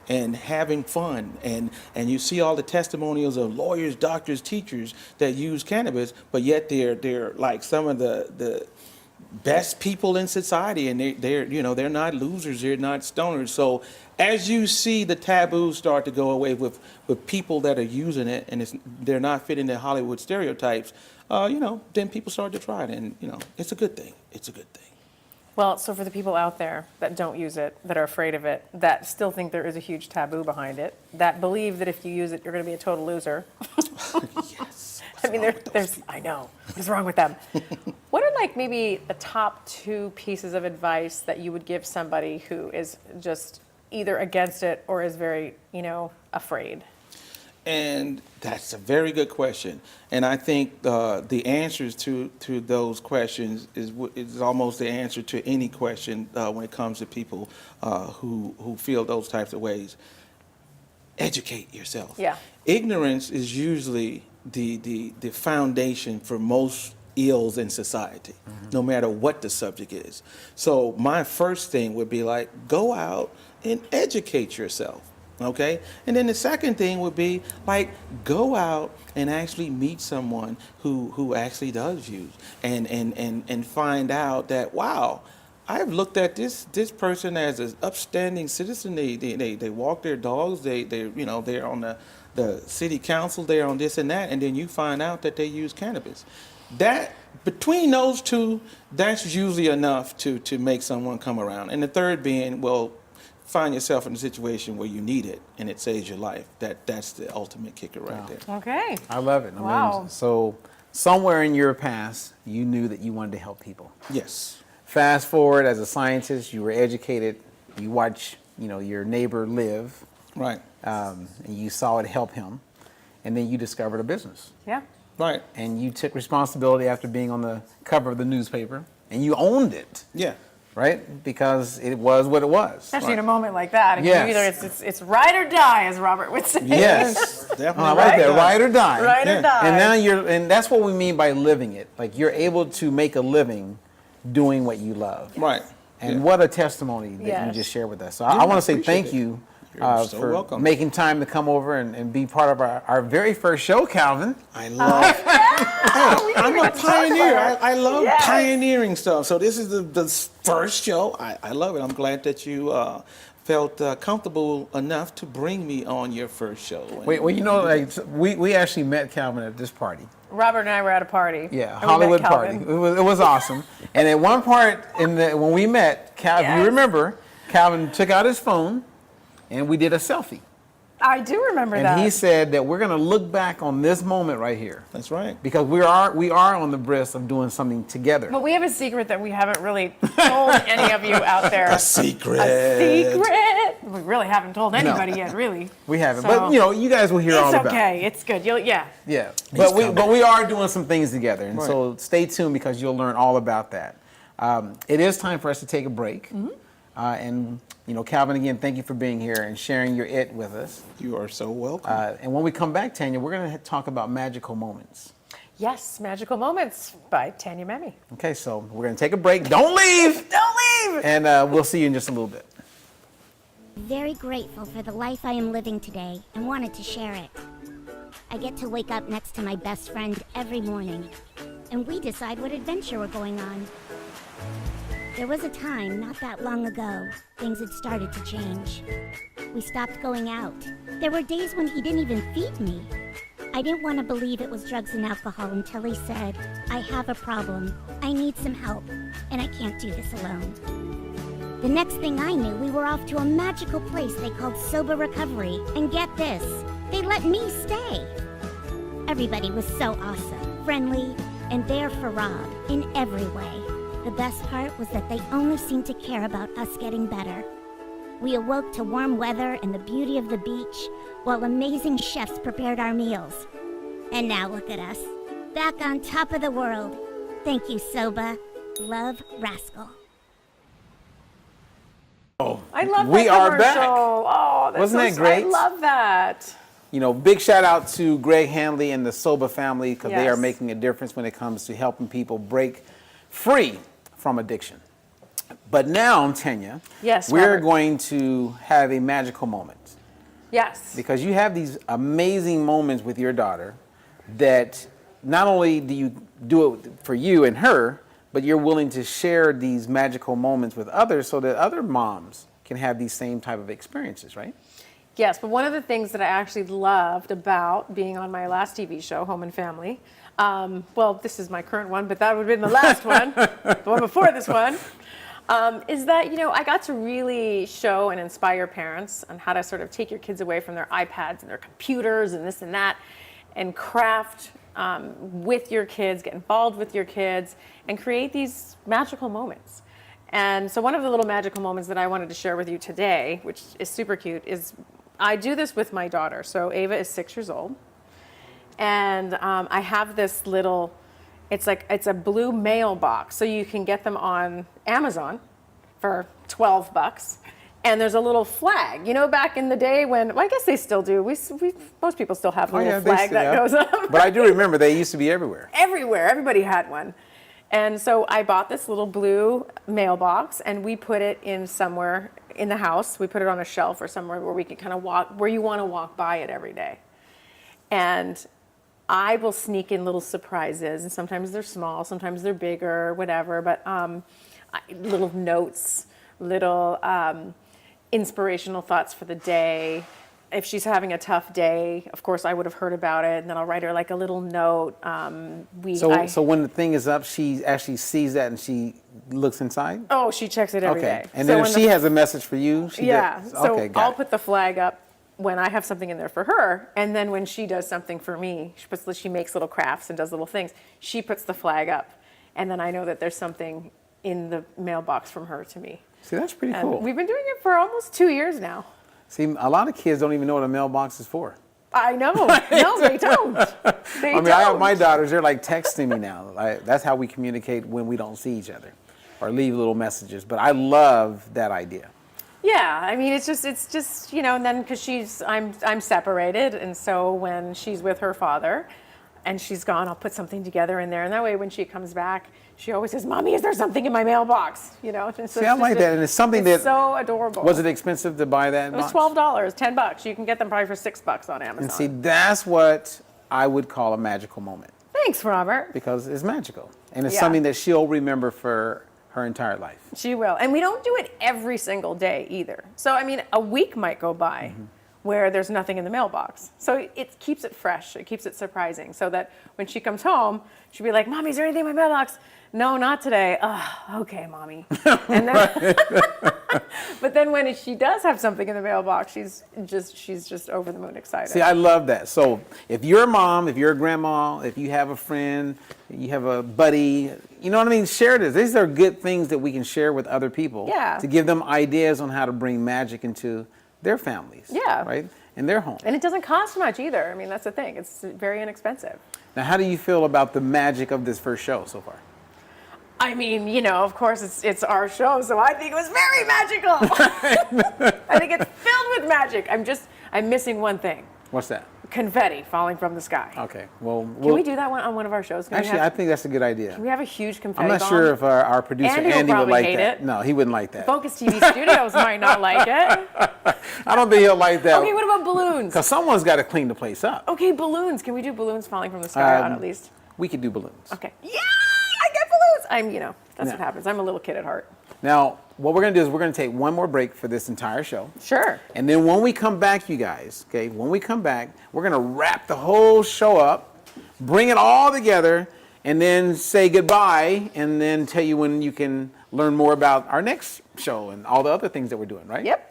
and having fun, and you see all the testimonials of lawyers, doctors, teachers that use cannabis, but yet they're like some of the best people in society, and they're not losers, they're not stoners. So as you see the taboos start to go away with people that are using it, and they're not fitting the Hollywood stereotypes, then people start to try it, and it's a good thing. It's a good thing. Well, so for the people out there that don't use it, that are afraid of it, that still think there is a huge taboo behind it, that believe that if you use it, you're going to be a total loser. Yes. I mean, I know. What is wrong with them? What are like maybe the top 2 pieces of advice that you would give somebody who is just either against it or is very, afraid? And that's a very good question. And I think the answers to those questions is almost the answer to any question when it comes to people who feel those types of ways. Educate yourself. Yeah. Ignorance is usually the foundation for most ills in society, no matter what the subject is. So my first thing would be like, go out and educate yourself. Okay? And then the second thing would be like, go out and actually meet someone who actually does use and find out that, wow, I've looked at this person as an upstanding citizen. They walk their dogs. They're on the city council. They're on this and that. And then you find out that they use cannabis. That between those two, that's usually enough to make someone come around. And the third being, well, find yourself in a situation where you need it and it saves your life. That's the ultimate kicker right there. Okay. I love it. Wow. So somewhere in your past, you knew that you wanted to help people. Yes. Fast forward, as a scientist, you were educated. You watch, your neighbor live. Right. And you saw it help him. And then you discovered a business. Yeah. Right. And you took responsibility after being on the cover of the newspaper. And you owned it. Yeah. Right? Because it was what it was. Especially in a moment like that. I mean, Yes. either it's ride or die, as Robert would say. Yes. Definitely. I like that. Ride or die. Ride or die. And now and that's what we mean by living it. Like you're able to make a living doing what you love. Right. And what a testimony that Yes. you just shared with us. So I want to say appreciate thank it. you You're so for welcome. making time to come over and be part of our very first show, Calvin. I love Hey, I'm a pioneer. I love pioneering stuff. So this is the first show. I love it. I'm glad that you felt comfortable enough to bring me on your first show. Wait, we actually met Calvin at this party. Robert and I were at a party. Yeah, and we Hollywood met party. Calvin. It was awesome. And at one part when we met, if you remember, Calvin took out his phone and we did a selfie. I do remember that. And he said that we're going to look back on this moment right here. That's right. Because we are on the brisk of doing something together. But we have a secret that we haven't really told any of you out there. A secret. A secret. We really haven't told anybody yet, really. We haven't. So- But you guys will hear all about it. It's okay. It's good. Yeah. Yeah. But we are doing some things together. And so stay tuned because you'll learn all about that. It is time for us to take a break. And Calvin, again, thank you for being here and sharing your it with us. You are so welcome. And when we come back, Tanya, we're going to talk about magical moments. Yes, Magical Moments by Tanya Memme. Okay, so we're going to take a break. Don't leave! Don't leave! And we'll see you in just a little bit. Very grateful for the life I am living today and wanted to share it. I get to wake up next to my best friend every morning, and we decide what adventure we're going on. There was a time, not that long ago, things had started to change. We stopped going out. There were days when he didn't even feed me. I didn't want to believe it was drugs and alcohol until he said, I have a problem, I need some help, and I can't do this alone. The next thing I knew, we were off to a magical place they called Sober Recovery, and get this, they let me stay. Everybody was so awesome, friendly, and there for Rob in every way. The best part was that they only seemed to care about us getting better. We awoke to warm weather and the beauty of the beach, while amazing chefs prepared our meals. And now look at us, back on top of the world. Thank you, Soba. Love, Rascal. I love that We are commercial. back. Oh, that's Wasn't so that great? I love that. Big shout out to Greg Hanley and the Soba family because they are Yes. making a difference when it comes to helping people break free from addiction. But now, Tanya, Yes, we're Robert. going to have a magical moment Yes. because you have these amazing moments with your daughter that not only do you do it for you and her, but you're willing to share these magical moments with others so that other moms can have these same type of experiences, right? Yes, but one of the things that I actually loved about being on my last TV show, Home and Family, well, this is my current one, but that would have been the last one, the one before this one. is that, I got to really show and inspire parents on how to sort of take your kids away from their iPads and their computers and this and that, and craft with your kids, get involved with your kids, and create these magical moments. And so one of the little magical moments that I wanted to share with you today, which is super cute, is I do this with my daughter. So Ava is 6 years old, and I have this little, it's a blue mailbox, so you can get them on Amazon for $12. And there's a little flag. Back in the day when, well, I guess they still do. Most people still have a little flag that goes up. But I do remember they used to be everywhere. Everywhere. Everybody had one. And so I bought this little blue mailbox, and we put it in somewhere in the house. We put it on a shelf or somewhere where we can kind of walk, where you want to walk by it every day. And I will sneak in little surprises, and sometimes they're small, sometimes they're bigger, whatever, but little notes, little inspirational thoughts for the day. If she's having a tough day, of course, I would have heard about it, and then I'll write her like a little note. So when the thing is up, she actually sees that and she looks inside? Oh, she checks it every day. And then if she has a message for you, I'll put the flag up when I have something in there for her, and then when she does something for me, she makes little crafts and does little things, she puts the flag up, and then I know that there's something in the mailbox from her to me. See, that's pretty cool. We've been doing it for almost 2 years now. See, a lot of kids don't even know what a mailbox is for. I know. No, they don't. I have my daughters, they're like texting me now. That's how we communicate when we don't see each other, or leave little messages. But I love that idea. Yeah, it's just, and then because I'm separated, and so when she's with her father and she's gone, I'll put something together in there, and that way when she comes back, she always says, "Mommy, is there something in my mailbox?" So see, I like that, and it's something that's so adorable. Was it expensive to buy that? It was $12, $10. You can get them probably for $6 on Amazon. And see, that's what I would call a magical moment. Thanks, Robert. Because it's magical, and it's something that she'll remember for her entire life. She will. And we don't do it every single day either. So, a week might go by where there's nothing in the mailbox. So it keeps it fresh. It keeps it surprising. So that when she comes home, she'll be like, "Mommy, is there anything in my mailbox?" "No, not today." "Okay, Mommy." And then, but then when she does have something in the mailbox, she's just over the moon excited. See, I love that. So if you're a mom, if you're a grandma, if you have a friend, you have a buddy, share this. These are good things that we can share with other people to give them ideas on how to bring magic into their families. Yeah. Right? In their home. And it doesn't cost much either. That's the thing. It's very inexpensive. Now, how do you feel about the magic of this first show so far? Of course, it's our show, so I think it was very magical. I think it's filled with magic. I'm missing one thing. What's that? Confetti falling from the sky. Okay, well... Can we do that on one of our shows? I think that's a good idea. Can we have a huge confetti bomb? I'm not sure if our producer, Andy would like that. It. No, he wouldn't like that. Focus TV Studios might not like it. I don't think he'll like that. Okay, what about balloons? Because someone's got to clean the place up. Okay, balloons. Can we do balloons falling from the sky out at least? We could do balloons. Okay. Yeah, I get balloons. That's what happens. I'm a little kid at heart. Now, what we're going to do is we're going to take one more break for this entire show. Sure. And then when we come back, you guys, when we come back, we're going to wrap the whole show up, bring it all together, and then say goodbye, and then tell you when you can learn more about our next show and all the other things that we're doing, right? Yep.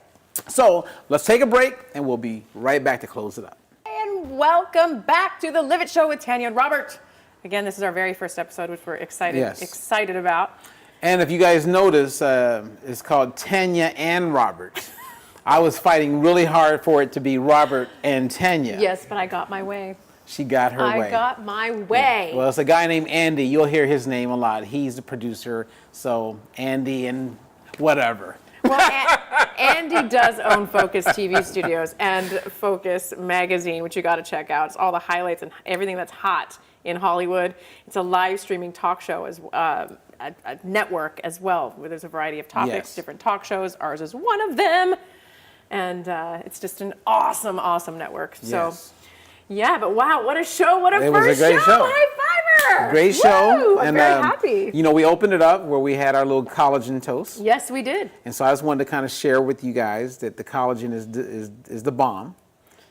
So let's take a break, and we'll be right back to close it up. And welcome back to the Live It Show with Tanya and Robert. Again, this is our very first episode, which we're excited about. And if you guys notice, it's called Tanya and Robert. I was fighting really hard for it to be Robert and Tanya. Yes, but I got my way. She got her way. I got my way. Yeah. Well, it's a guy named Andy. You'll hear his name a lot. He's the producer. So Andy and whatever. Well, Andy does own Focus TV Studios and Focus Magazine, which you got to check out. It's all the highlights and everything that's hot in Hollywood. It's a live streaming talk show as a network as well, where there's a variety of topics, different talk shows. Ours is one of them. And it's just an awesome, awesome network. So, yeah, but wow, what a show. What a first show. High fiver. Great show. Woo, I'm very happy. We opened it up where we had our little collagen toast. Yes, we did. And so I just wanted to kind of share with you guys that the collagen is the bomb.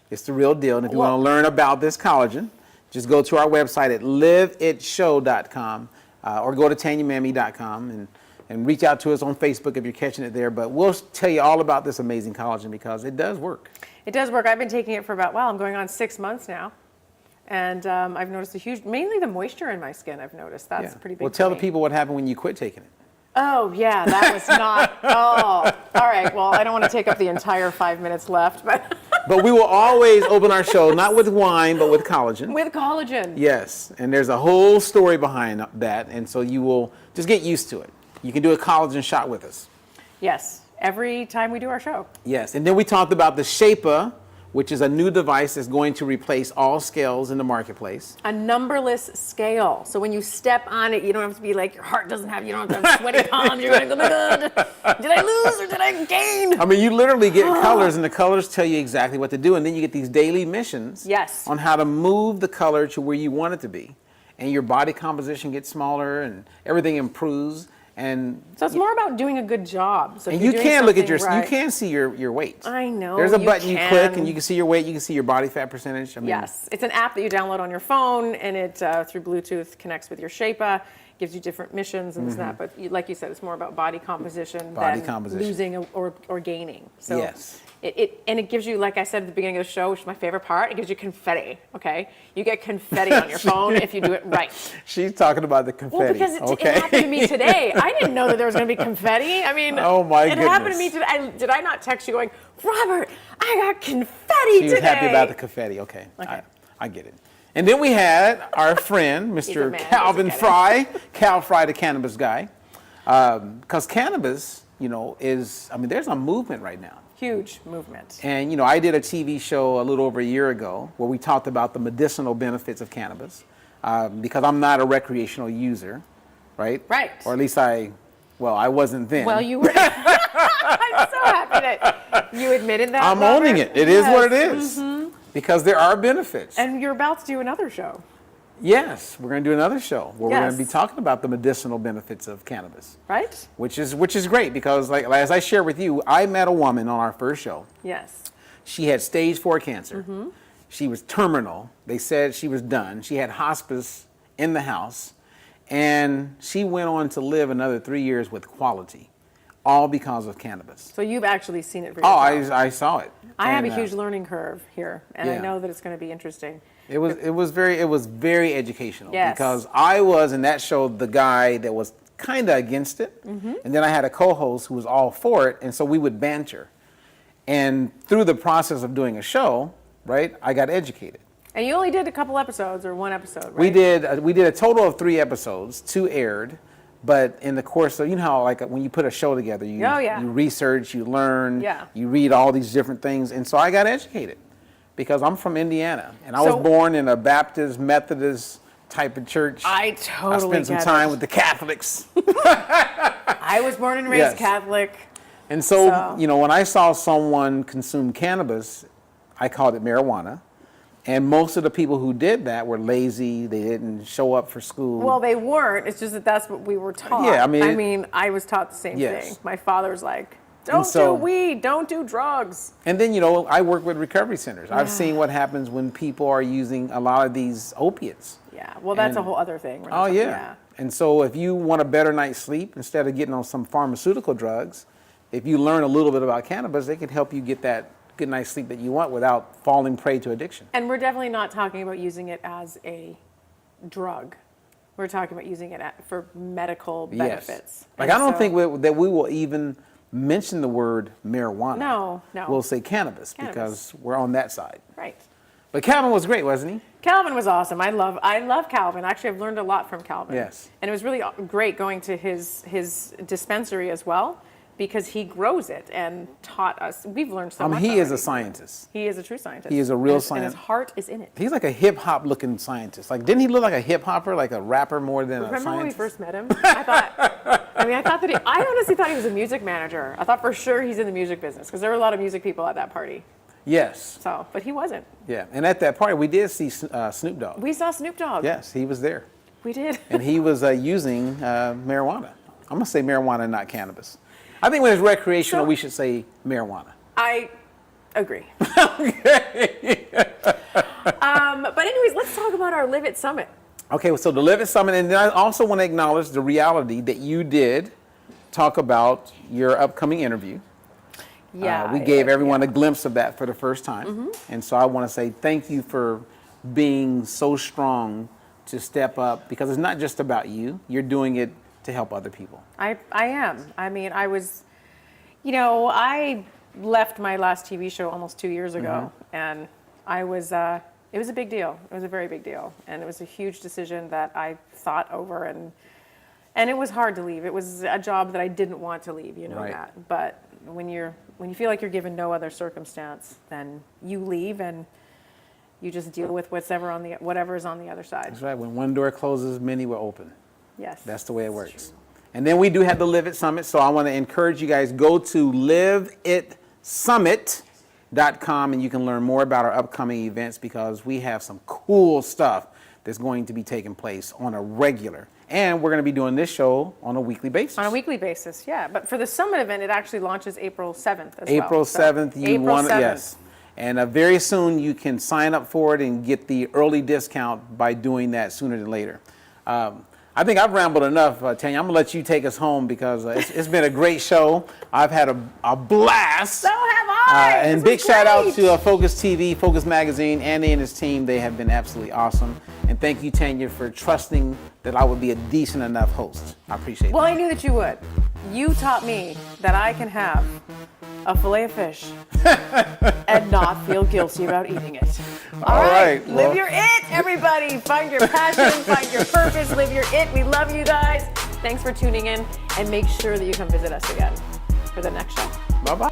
It's the real deal. And if you want to learn about this collagen, just go to our website at liveitshow.com or go to tanyamemme.com and reach out to us on Facebook if you're catching it there. But we'll tell you all about this amazing collagen because it does work. It does work. I've been taking it for about, I'm going on 6 months now. And I've noticed mainly the moisture in my skin, I've noticed. That's pretty big. Well, tell the people what happened when you quit taking it. Oh, yeah, that was not, all right. Well, I don't want to take up the entire 5 minutes left, but. But we will always open our show, not with wine, but with collagen. With collagen. Yes, and there's a whole story behind that, and so you will just get used to it. You can do a collagen shot with us. Yes, every time we do our show. Yes, and then we talked about the Shaper, which is a new device that's going to replace all scales in the marketplace. A numberless scale. So when you step on it, you don't have to be like, your heart doesn't have, you don't have to have sweaty palms. You're going, oh my God, did I lose or did I gain? I mean, you literally get colors, and the colors tell you exactly what to do. And then you get these daily missions on how to move the color to where you want it to be. And your body composition gets smaller and everything improves. And so it's more about doing a good job. So and you can look at you can see your weight. I know. There's a button you click and you can see your weight. You can see your body fat percentage. I mean, yes, it's an app that you download on your phone, and it through Bluetooth connects with your Shaper, gives you different missions and this and that. But like you said, it's more about body composition than losing or gaining. So yes. It gives you, like I said at the beginning of the show, which is my favorite part, it gives you confetti, okay? You get confetti on your phone if you do it right. She's talking about the confetti. Well, because it happened to me today. I didn't know that there was going to be confetti. I mean, oh my goodness. It happened to me today. Did I not text you going, Robert, I got confetti today? She was happy about the confetti. Okay. I get it. And then we had our friend, Mr. Calvin Fry, Cal Fry, the cannabis guy. Because cannabis, is, there's a movement right now. Huge movement. And, I did a TV show a little over a year ago where we talked about the medicinal benefits of cannabis because I'm not a recreational user, right? Right. Or at least I wasn't then. Well, you were. I'm so happy that you admitted that. I'm owning it. It is what it is because there are benefits. And you're about to do another show. Yes, we're going to do another show where we're going to be talking about the medicinal benefits of cannabis. Right. Which is great because, like as I shared with you, I met a woman on our first show. Yes. She had stage 4 cancer. She was terminal. They said she was done. She had hospice in the house, and she went on to live another 3 years with quality, all because of cannabis. So you've actually seen it for yourself. Oh, I saw it. I have a huge learning curve here, and I know that it's going to be interesting. It was very educational because I was in that show the guy that was kind of against it, and then I had a co-host who was all for it, and so we would banter. And through the process of doing a show, right, I got educated. And you only did a couple episodes or one episode, right? We did a total of 3 episodes. 2 aired, but in the course of how like when you put a show together, you research, you learn, you read all these different things, and so I got educated. Because I'm from Indiana, and I was born in a Baptist, Methodist type of church. I totally spent some time with the Catholics. I was born and raised Catholic. And so, when I saw someone consume cannabis, I called it marijuana. And most of the people who did that were lazy. They didn't show up for school. Well, they weren't. It's just that that's what we were taught. Yeah, I was taught the same thing. My father's like, don't do weed, don't do drugs. And then, I work with recovery centers. I've seen what happens when people are using a lot of these opiates. Yeah, well, that's a whole other thing. And so if you want a better night's sleep, instead of getting on some pharmaceutical drugs, if you learn a little bit about cannabis, they can help you get that good night's sleep that you want without falling prey to addiction. And we're definitely not talking about using it as a drug. We're talking about using it for medical benefits. Like, I don't think that we will even mention the word marijuana. No. We'll say cannabis because we're on that side. Right. But Calvin was great, wasn't he? Calvin was awesome. I love Calvin. Actually, I've learned a lot from Calvin. Yes. And it was really great going to his dispensary as well because he grows it and taught us. We've learned so much. He is a scientist. He is a true scientist. He is a real scientist. And his heart is in it. He's like a hip-hop looking scientist. Like, didn't he look like a hip-hopper, like a rapper more than a scientist? Remember when we first met him? I honestly thought he was a music manager. I thought for sure he's in the music business because there were a lot of music people at that party. Yes. So, but he wasn't. Yeah, and at that party, we did see Snoop Dogg. We saw Snoop Dogg. Yes, he was there. We did. And he was using marijuana. I'm going to say marijuana, not cannabis. I think when it's recreational, we should say marijuana. I agree. Okay. But anyways, let's talk about our Live It Summit. Okay, so the Live It Summit, and then I also want to acknowledge the reality that you did talk about your upcoming interview. Yeah. We gave everyone a glimpse of that for the first time. And so I want to say thank you for being so strong to step up, because it's not just about you. You're doing it to help other people. I am. I mean, I was, I left my last TV show almost 2 years ago, and I was, it was a big deal. It was a very big deal. And it was a huge decision that I thought over, and it was hard to leave. It was a job that I didn't want to leave, Right. that. But when you feel like you're given no other circumstance, then you leave and you just deal with whatever is on the other side. That's right. When one door closes, many will open. Yes. That's the way it works. And then we do have the Live It Summit. So I want to encourage you guys, go to liveitsummit.com and you can learn more about our upcoming events, because we have some cool stuff that's going to be taking place on a regular. And we're going to be doing this show on a weekly basis. On a weekly basis, yeah. But for the summit event, it actually launches April 7th as April well. 7th, yes. And very soon you can sign up for it and get the early discount by doing that sooner than later. I think I've rambled enough, Tanya. I'm going to let you take us home, because it's been a great show. I've had a blast. So have I. And big shout out to Focus TV, Focus Magazine, Andy and his team. They have been absolutely awesome. And thank you, Tanya, for trusting that I would be a decent enough host. I appreciate it. Well, I knew that you would. You taught me that I can have a fillet of fish and not feel guilty about eating it. All right. Live your it, everybody. Find your passion, find your purpose, live your it. We love you guys. Thanks for tuning in, and make sure that you come visit us again for the next show. Bye-bye.